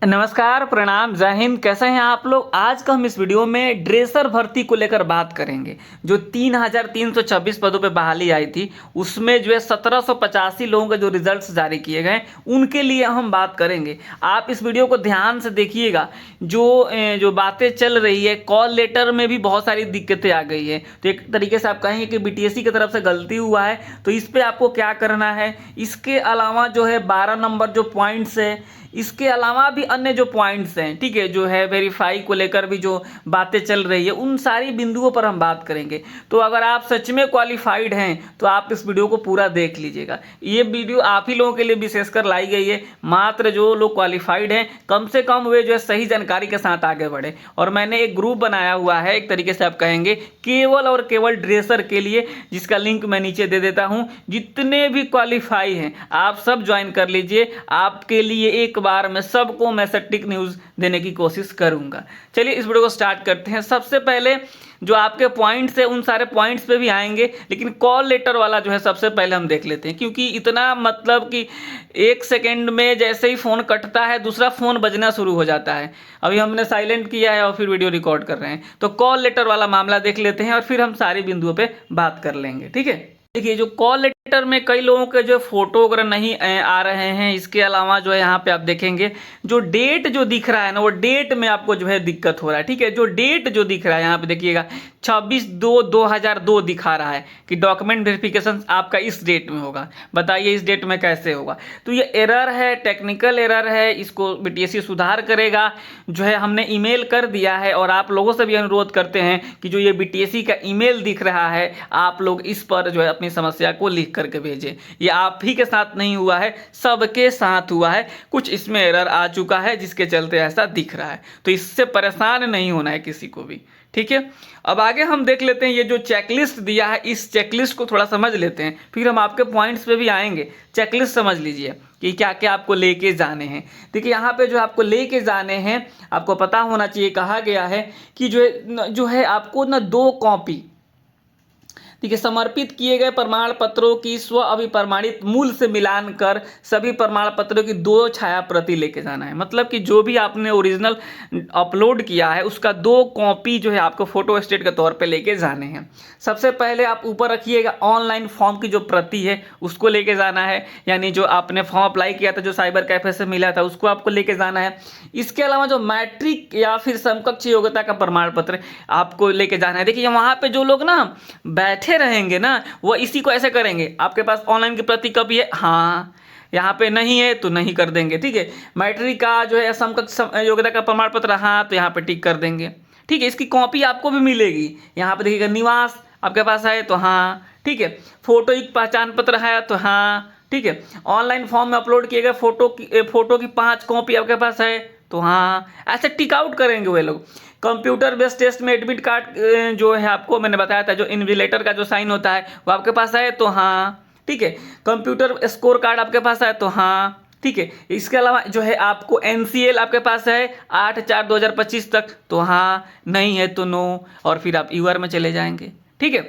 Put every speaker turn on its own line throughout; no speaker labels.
नमस्कार, प्रणाम, जय हिंद। कैसे हैं आप लोग। आज का हम इस वीडियो में ड्रेसर भर्ती को लेकर बात करेंगे। जो 3,326 पदों पे बहाली आई थी, उसमें जो है 1785 लोगों के जो रिजल्ट्स जारी किए गए उनके लिए हम बात करेंगे। आप इस वीडियो को ध्यान से देखिएगा। जो बातें चल रही है, कॉल लेटर में भी बहुत सारी दिक्कतें आ गई है। तो एक तरीके से आप कहेंगे कि बीटीएससी की तरफ से गलती हुआ है, तो इस पर आपको क्या करना है। इसके अलावा जो है 12 नंबर जो पॉइंट्स है, इसके अलावा भी अन्य जो पॉइंट्स हैं, ठीक है, जो है वेरीफाई को लेकर भी जो बातें चल रही है, उन सारी बिंदुओं पर हम बात करेंगे। तो अगर आप सच में क्वालिफाइड हैं तो आप इस वीडियो को पूरा देख लीजिएगा। ये वीडियो आप ही लोगों के लिए विशेषकर लाई गई है। मात्र जो लोग क्वालिफाइड हैं, कम से कम वे जो है सही जानकारी के साथ आगे बढ़े। और मैंने एक ग्रुप बनाया हुआ है, एक तरीके से आप कहेंगे, केवल और केवल ड्रेसर के लिए, जिसका लिंक मैं नीचे दे देता हूँ। जितने भी क्वालिफाई हैं आप सब ज्वाइन कर लीजिए। आपके लिए एक बार मैं सबको मैं सटीक न्यूज़ देने की कोशिश करूंगा। चलिए इस वीडियो को स्टार्ट करते हैं। सबसे पहले जो आपके पॉइंट्स है, उन सारे पॉइंट्स पे भी आएंगे, लेकिन कॉल लेटर वाला जो है सबसे पहले हम देख लेते हैं। क्योंकि इतना मतलब कि 1 सेकेंड में जैसे ही फ़ोन कटता है, दूसरा फ़ोन बजना शुरू हो जाता है। अभी हमने साइलेंट किया है और फिर वीडियो रिकॉर्ड कर रहे हैं। तो कॉल लेटर वाला मामला देख लेते हैं और फिर हम सारी बिंदुओं पर बात कर लेंगे। ठीक है, देखिए, जो कॉल लेटर में कई लोगों के जो फोटो वगैरह नहीं आ रहे हैं। इसके अलावा जो है यहाँ पे आप देखेंगे, जो डेट जो दिख रहा है ना, वो डेट में आपको जो है दिक्कत हो रहा है। ठीक है, जो डेट जो दिख रहा है यहाँ पे देखिएगा, 26/2/2002 दिखा रहा है कि डॉक्यूमेंट वेरिफिकेशन आपका इस डेट में होगा। बताइए इस डेट में कैसे होगा। तो ये एरर है, टेक्निकल एरर है। इसको बीटीएससी सुधार करेगा। जो है हमने ईमेल कर दिया है और आप लोगों से भी अनुरोध करते हैं कि जो ये बीटीएससी का ईमेल दिख रहा है, आप लोग इस पर जो है अपनी समस्या को लिख करके भेजें। ये आप ही के साथ नहीं हुआ है, सबके साथ हुआ है। कुछ इसमें एरर आ चुका है जिसके चलते ऐसा दिख रहा है। तो इससे परेशान नहीं होना है किसी को भी। ठीक है, अब आगे हम देख लेते हैं। ये जो चेकलिस्ट दिया है, इस चेकलिस्ट को थोड़ा समझ लेते हैं, फिर हम आपके पॉइंट्स पे भी आएंगे। चेकलिस्ट समझ लीजिए कि क्या क्या आपको लेके जाने हैं। देखिए, यहाँ पे जो आपको लेके जाने हैं, आपको पता होना चाहिए। कहा गया है कि जो है आपको ना 2 कॉपी, देखिए, समर्पित किए गए प्रमाण पत्रों की स्व अभिप्रमाणित मूल से मिलान कर सभी प्रमाण पत्रों की 2 छाया प्रति लेके जाना है। मतलब कि जो भी आपने ओरिजिनल अपलोड किया है, उसका 2 कॉपी जो है आपको फोटो स्टेट के तौर पे लेके जाने हैं। सबसे पहले आप ऊपर रखिएगा, ऑनलाइन फॉर्म की जो प्रति है उसको लेके जाना है। यानी जो आपने फॉर्म अप्लाई किया था, जो साइबर कैफे से मिला था, उसको आपको लेके जाना है। इसके अलावा जो मैट्रिक या फिर समकक्ष योग्यता का प्रमाण पत्र आपको लेके जाना है। देखिए, वहाँ पे जो लोग ना बैठे रहेंगे ना, वो इसी को ऐसे करेंगे। आपके पास ऑनलाइन की प्रति कॉपी है, हाँ, यहाँ पे नहीं है तो नहीं कर देंगे। ठीक है, मैट्रिक का जो है समकक्ष योग्यता का प्रमाण पत्र, हाँ, तो यहाँ पे टिक कर देंगे। ठीक है, इसकी कॉपी आपको भी मिलेगी। यहाँ पे देखिएगा, निवास आपके पास है तो हाँ, ठीक है, फोटो एक पहचान पत्र है तो हाँ, ठीक है, ऑनलाइन फॉर्म में अपलोड किए गए फोटो की 5 कॉपी आपके पास है तो हाँ, ऐसे टिक आउट करेंगे वे लोग। कंप्यूटर बेस्ड टेस्ट में एडमिट कार्ड जो है, आपको मैंने बताया था, जो इन्विजिलेटर का जो साइन होता है वो आपके पास है तो हाँ, ठीक है, कंप्यूटर स्कोर कार्ड आपके पास है तो हाँ, ठीक है। इसके अलावा जो है आपको एनसीएल आपके पास है 8/4/2025 तक तो हाँ, नहीं है तो नो, और फिर आप यूआर में चले जाएंगे। ठीक है,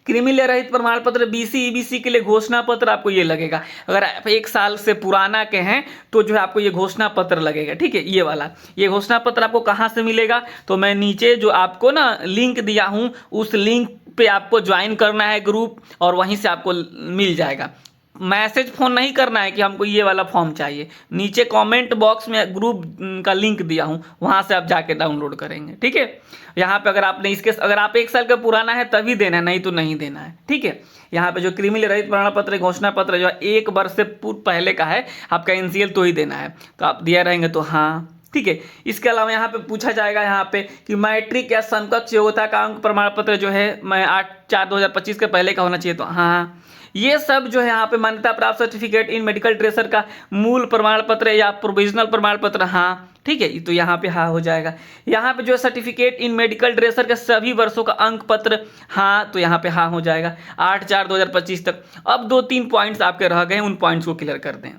क्रिमिनल रहित प्रमाण पत्र बीसी ईबीसी के लिए घोषणा पत्र आपको ये लगेगा। अगर आप 1 साल से पुराना के हैं तो जो है आपको ये घोषणा पत्र लगेगा। ठीक है, ये वाला, ये घोषणा पत्र आपको कहाँ से मिलेगा, तो मैं नीचे जो आपको ना लिंक दिया हूँ, उस लिंक पे आपको ज्वाइन करना है ग्रुप, और वहीं से आपको मिल जाएगा। मैसेज फोन नहीं करना है कि हमको ये वाला फॉर्म चाहिए। नीचे कमेंट बॉक्स में ग्रुप का लिंक दिया हूँ, वहाँ से आप जाके डाउनलोड करेंगे। ठीक है, यहाँ पे अगर आप 1 साल का पुराना है तभी देना है, नहीं तो नहीं देना है। ठीक है, यहाँ पे जो क्रिमिनल रहित प्रमाण पत्र घोषणा पत्र जो 1 वर्ष से पहले का है, आपका एनसीएल तो ही देना है, तो आप दिया रहेंगे तो हाँ, ठीक है। इसके अलावा यहाँ पे पूछा जाएगा यहाँ पे कि मैट्रिक या समकक्ष योग्यता का अंक प्रमाण पत्र जो है मैं 8/4/2025 के पहले का होना चाहिए तो हाँ, ये सब जो है यहाँ पे मान्यता प्राप्त सर्टिफिकेट इन मेडिकल ट्रेसर का मूल प्रमाण पत्र या प्रोविजनल प्रमाण पत्र, हाँ, ठीक है, तो यहाँ पे हाँ हो जाएगा। यहाँ पे जो है सर्टिफिकेट इन मेडिकल ड्रेसर के सभी वर्षों का अंक पत्र, हाँ, तो यहाँ पे हाँ हो जाएगा 8/4/2025 तक। अब 2-3 पॉइंट्स आपके रह गए, उन पॉइंट्स को क्लियर कर दें।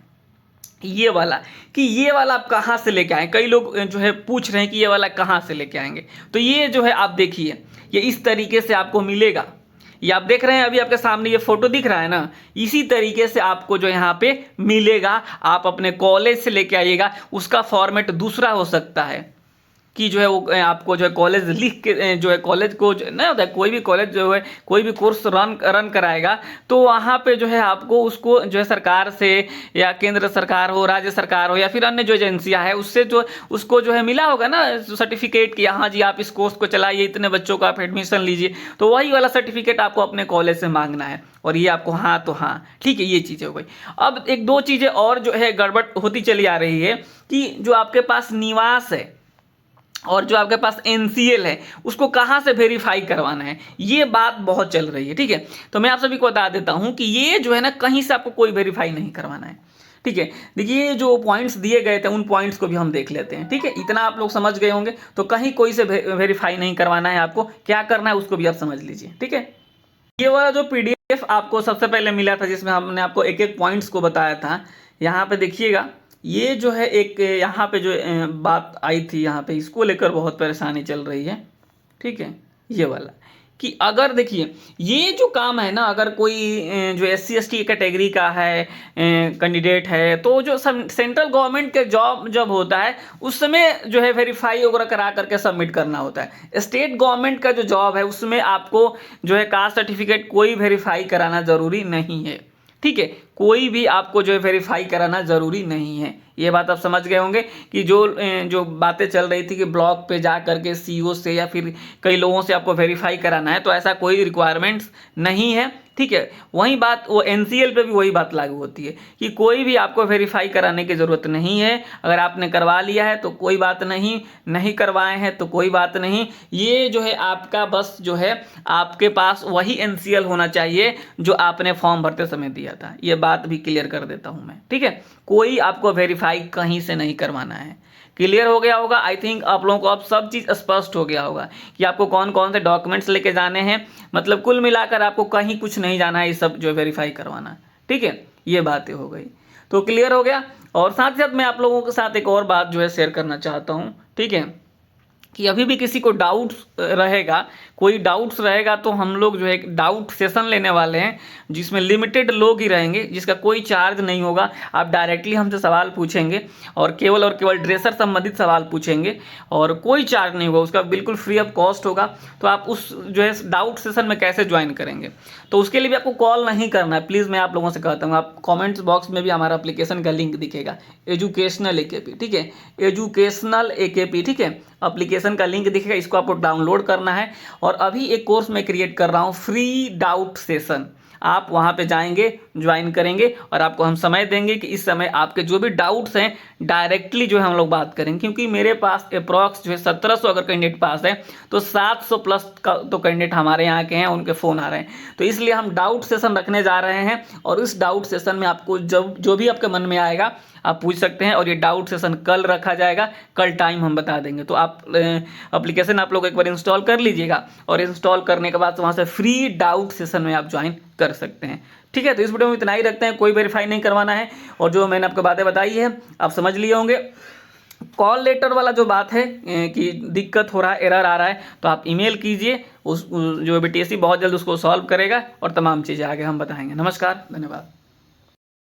ये वाला कि ये वाला आप कहाँ से लेके आए, कई लोग जो है पूछ रहे हैं कि ये वाला कहाँ से लेके आएंगे। तो ये जो है आप देखिए, ये इस तरीके से आपको मिलेगा। ये आप देख रहे हैं अभी आपके सामने ये फोटो दिख रहा है ना, इसी तरीके से आपको जो यहाँ पे मिलेगा। आप अपने कॉलेज से लेके आइएगा, उसका फॉर्मेट दूसरा हो सकता है कि जो है वो आपको जो है कॉलेज लिख के जो है कॉलेज को नहीं होता है, कोई भी कॉलेज जो है कोई भी कोर्स रन कराएगा तो वहाँ पे जो है आपको उसको जो है सरकार से या केंद्र सरकार हो, राज्य सरकार हो या फिर अन्य जो एजेंसियाँ है उससे जो उसको जो है मिला होगा ना सर्टिफिकेट कि हाँ जी आप इस कोर्स को चलाइए, इतने बच्चों का आप एडमिशन लीजिए, तो वही वाला सर्टिफिकेट आपको अपने कॉलेज से मांगना है और ये आपको हाँ तो हाँ ठीक है, ये चीज़ें हो गई। अब एक दो चीज़ें और जो है गड़बड़ होती चली आ रही है कि जो आपके पास निवास है और जो आपके पास एनसीएल है उसको कहाँ से वेरीफाई करवाना है, ये बात बहुत चल रही है। ठीक है, तो मैं आप सभी को बता देता हूँ कि ये जो है ना कहीं से आपको कोई वेरीफाई नहीं करवाना है। ठीक है, देखिए जो पॉइंट्स दिए गए थे उन पॉइंट्स को भी हम देख लेते हैं। ठीक है, इतना आप लोग समझ गए होंगे, तो कहीं कोई से वेरीफाई नहीं करवाना है, आपको क्या करना है उसको भी आप समझ लीजिए। ठीक है, ये वाला जो पीडीएफ आपको सबसे पहले मिला था जिसमें हमने आपको एक एक पॉइंट्स को बताया था, यहाँ पे देखिएगा ये जो है एक यहाँ पे जो बात आई थी, यहाँ पे इसको लेकर बहुत परेशानी चल रही है। ठीक है, ये वाला कि अगर देखिए ये जो काम है ना, अगर कोई जो SC/ST कैटेगरी का है कैंडिडेट है तो जो सेंट्रल गवर्नमेंट के जॉब जब होता है उस समय जो है वेरीफाई वगैरह करा करके सबमिट करना होता है। स्टेट गवर्नमेंट का जो जॉब है उसमें आपको जो है कास्ट सर्टिफिकेट कोई वेरीफाई कराना ज़रूरी नहीं है। ठीक है, कोई भी आपको जो है वेरीफाई कराना ज़रूरी नहीं है। ये बात आप समझ गए होंगे कि जो बातें चल रही थी कि ब्लॉक पे जा करके CO से या फिर कई लोगों से आपको वेरीफाई कराना है, तो ऐसा कोई रिक्वायरमेंट्स नहीं है। ठीक है, वही बात वो NCL पे भी वही बात लागू होती है कि कोई भी आपको वेरीफाई कराने की ज़रूरत नहीं है। अगर आपने करवा लिया है तो कोई बात नहीं, नहीं करवाए हैं तो कोई बात नहीं। ये जो है आपका बस जो है आपके पास वही NCL होना चाहिए जो आपने फॉर्म भरते समय दिया था। ये बात भी क्लियर कर देता हूँ मैं। ठीक है, कोई आपको वेरीफाई कहीं से नहीं करवाना है। क्लियर हो गया होगा, आई थिंक आप लोगों को अब सब चीज़ स्पष्ट हो गया होगा कि आपको कौन कौन से डॉक्यूमेंट्स लेके जाने हैं। मतलब कुल मिलाकर आपको कहीं कुछ नहीं जाना है, ये सब जो वेरीफाई करवाना। ठीक है, ये बातें हो गई, तो क्लियर हो गया। और साथ ही साथ मैं आप लोगों के साथ एक और बात जो है शेयर करना चाहता हूँ। ठीक है, कि अभी भी किसी को डाउट्स रहेगा, कोई डाउट्स रहेगा तो हम लोग जो है एक डाउट सेशन लेने वाले हैं जिसमें लिमिटेड लोग ही रहेंगे, जिसका कोई चार्ज नहीं होगा। आप डायरेक्टली हमसे सवाल पूछेंगे और केवल ड्रेसर संबंधित सवाल पूछेंगे और कोई चार्ज नहीं होगा, उसका बिल्कुल फ्री ऑफ कॉस्ट होगा। तो आप उस जो है डाउट सेशन में कैसे ज्वाइन करेंगे, तो उसके लिए भी आपको कॉल नहीं करना है। प्लीज़ मैं आप लोगों से कहता हूँ, आप कॉमेंट्स बॉक्स में भी हमारा एप्लीकेशन का लिंक दिखेगा, एजुकेशनल AKP। ठीक है, एजुकेशनल AKP। ठीक है, एप्लीकेशन का लिंक दिखेगा, इसको आपको डाउनलोड करना है। और अभी एक कोर्स मैं क्रिएट कर रहा हूँ फ्री डाउट सेशन, आप वहाँ पे जाएंगे, ज्वाइन करेंगे और आपको हम समय देंगे कि इस समय आपके जो भी डाउट्स हैं डायरेक्टली जो है हम लोग बात करेंगे। क्योंकि मेरे पास अप्रॉक्स जो है 1700 अगर कैंडिडेट पास है तो 700 प्लस का तो कैंडिडेट हमारे यहाँ के हैं, उनके फ़ोन आ रहे हैं। तो इसलिए हम डाउट सेशन रखने जा रहे हैं और इस डाउट सेशन में आपको जो भी आपके मन में आएगा आप पूछ सकते हैं। और ये डाउट सेशन कल रखा जाएगा, कल टाइम हम बता देंगे। तो आप एप्लीकेशन आप लोग एक बार इंस्टॉल कर लीजिएगा और इंस्टॉल करने के बाद वहाँ से फ्री डाउट सेशन में आप ज्वाइन कर सकते हैं। ठीक है, तो इस वीडियो में इतना ही रखते हैं, कोई वेरीफाई नहीं करवाना है। और जो मैंने आपको बातें बताई है आप समझ लिए होंगे। कॉल लेटर वाला जो बात है कि दिक्कत हो रहा है, एरर आ रहा है, तो आप ईमेल कीजिए, उस जो BTSC बहुत जल्द उसको सॉल्व करेगा और तमाम चीज़ें आगे हम बताएंगे। नमस्कार, धन्यवाद।